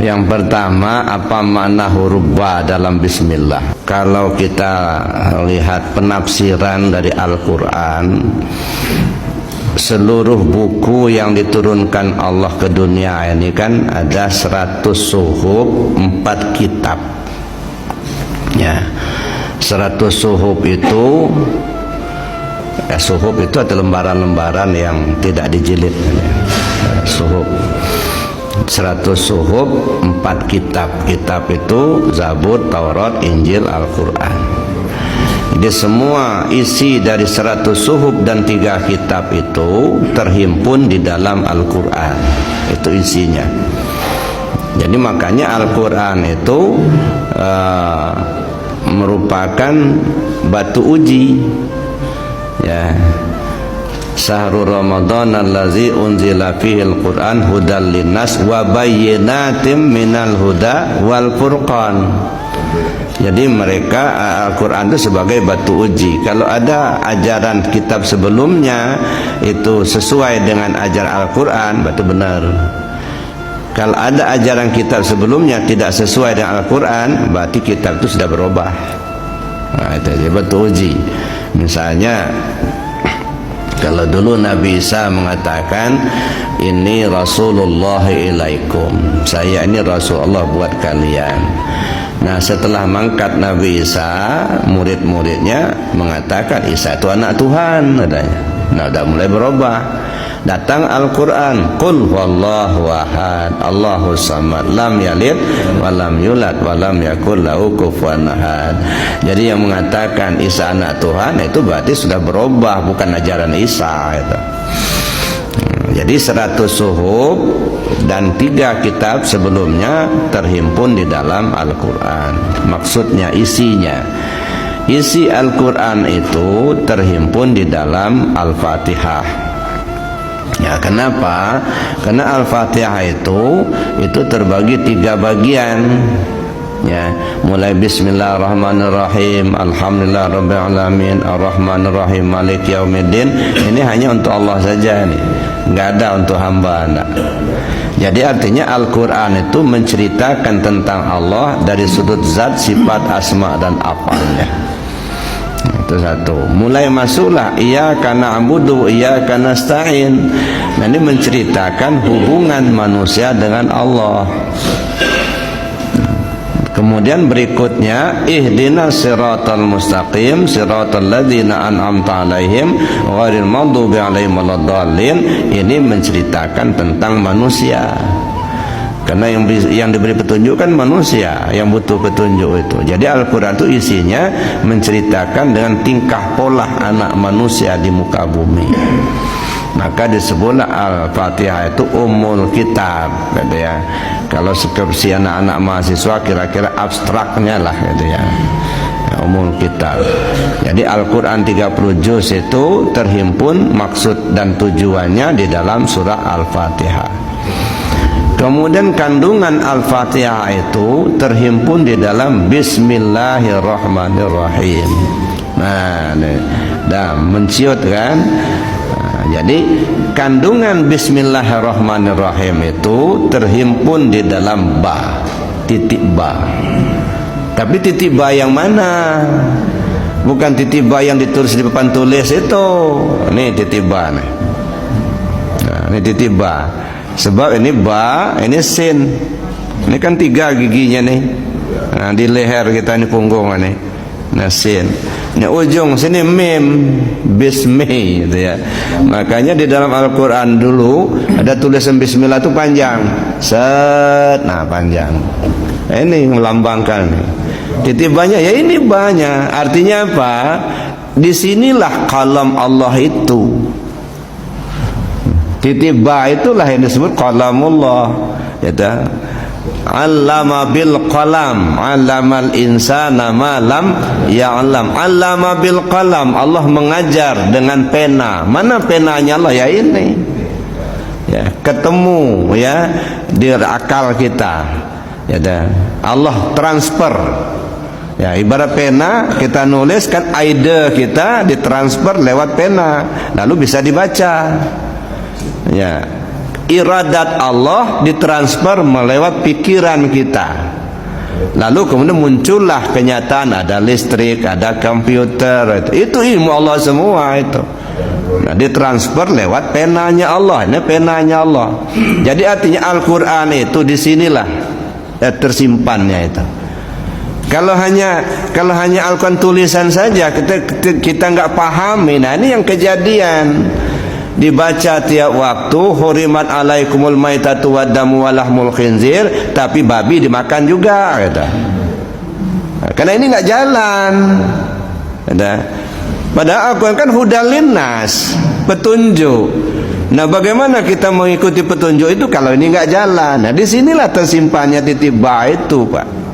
Yang pertama, apa makna huruf ba dalam bismillah? Kalau kita lihat penafsiran dari Al-Quran, seluruh buku yang diturunkan Allah ke dunia ini kan ada 100 suhuf, 4 kitab. Ya, 100 suhuf itu, suhuf itu ada lembaran-lembaran yang tidak dijilid. Suhuf 100 suhuf, 4 kitab. Kitab itu Zabur, Taurat, Injil, Al-Quran. Jadi semua isi dari 100 suhuf dan 3 kitab itu terhimpun di dalam Al-Quran. Itu isinya. Jadi makanya Al-Quran itu merupakan batu uji. Ya. Syahrul Ramadan allazi unzila fihil Qur'an hudal linnas wa bayyinatim minal huda wal furqan. Jadi mereka Al-Quran itu sebagai batu uji. Kalau ada ajaran kitab sebelumnya itu sesuai dengan ajaran Al-Quran, berarti benar. Kalau ada ajaran kitab sebelumnya tidak sesuai dengan Al-Quran, berarti kitab itu sudah berubah. Nah, itu jadi batu uji. Misalnya kalau dulu Nabi Isa mengatakan, ini Rasulullah ilaikum, saya ini Rasulullah buat kalian. Nah setelah mangkat Nabi Isa, murid-muridnya mengatakan Isa itu anak Tuhan katanya. Nah udah mulai berubah. Datang Al-Quran, Qul huwallahu ahad, Allahus samad, lam yalid walam yulad walam yakul lahu kufuwan ahad. Jadi yang mengatakan Isa anak Tuhan itu berarti sudah berubah, bukan ajaran Isa itu. Jadi 100 suhuf dan 3 kitab sebelumnya terhimpun di dalam Al-Quran. Maksudnya isinya, isi Al-Quran itu terhimpun di dalam Al-Fatihah. Ya, kenapa? Karena Al-Fatihah itu terbagi 3 bagian. Ya, mulai Bismillahirrahmanirrahim, Alhamdulillahirabbil alamin, Arrahmanirrahim, Maliki yaumiddin. Ini hanya untuk Allah saja nih. Enggak ada untuk hamba enggak. Jadi artinya Al-Quran itu menceritakan tentang Allah dari sudut zat, sifat, asma dan afalnya. Itu satu. Mulai masuklah iyyaka na'budu wa iyyaka nasta'in. Nah, ini menceritakan hubungan manusia dengan Allah. Kemudian berikutnya ihdinas siratal mustaqim siratal ladzina an'amta 'alaihim ghairil maghdubi 'alaihim waladdallin. Ini menceritakan tentang manusia. Karena yang diberi petunjuk kan manusia yang butuh petunjuk itu. Jadi Al-Quran itu isinya menceritakan dengan tingkah pola anak manusia di muka bumi. Maka disebutlah Al-Fatihah itu Ummul Kitab gitu ya. Kalau skripsi anak-anak mahasiswa kira-kira abstraknya lah gitu ya. Ummul Kitab. Jadi Al-Quran 30 juz itu terhimpun maksud dan tujuannya di dalam surah Al-Fatihah. Kemudian kandungan Al-Fatihah itu terhimpun di dalam Bismillahirrahmanirrahim. Nah, dah menciut kan? Nah, jadi kandungan Bismillahirrahmanirrahim itu terhimpun di dalam ba, titik ba. Tapi titik ba yang mana? Bukan titik ba yang ditulis di papan tulis itu. Ini titik ba nih. Nah, ini titik ba. Sebab ini ba, ini sin. Ini kan 3 giginya nih. Nah, di leher kita ini punggung nih. Nah, sin. Ini ujung sini mim, bismi gitu ya. Makanya di dalam Al-Quran dulu ada tulisan bismillah itu panjang. Set, nah panjang. Nah, ini melambangkan nih. Titik banyak ya ini banyak. Artinya apa? Disinilah kalam Allah itu. Titik ba itulah yang disebut qalamullah. Gitu. Allama bil qalam, allamal insana ma lam ya'lam. Allama bil qalam, Allah mengajar dengan pena. Mana penanya Allah? Ya ini. Ya, ketemu ya di akal kita. Ya, Allah transfer. Ya, ibarat pena kita nulis kan ide kita ditransfer lewat pena, lalu bisa dibaca. Ya, iradat Allah ditransfer melewat pikiran kita. Lalu kemudian muncullah kenyataan, ada listrik, ada komputer, itu ilmu Allah semua itu. Nah, ditransfer lewat penanya Allah. Ini penanya Allah. Jadi artinya Al-Quran itu disinilah tersimpannya itu. Kalau hanya Al-Quran tulisan saja kita nggak pahami. Nah, ini yang kejadian. Dibaca tiap waktu, hurimat alaikumul maitatu waddamu walahmul khinzir, tapi babi dimakan juga kata. Karena ini nggak jalan kata. Padahal Al-Quran kan hudal linnas, petunjuk. Nah, bagaimana kita mengikuti petunjuk itu kalau ini nggak jalan? Nah, disinilah tersimpannya titibah itu, Pak.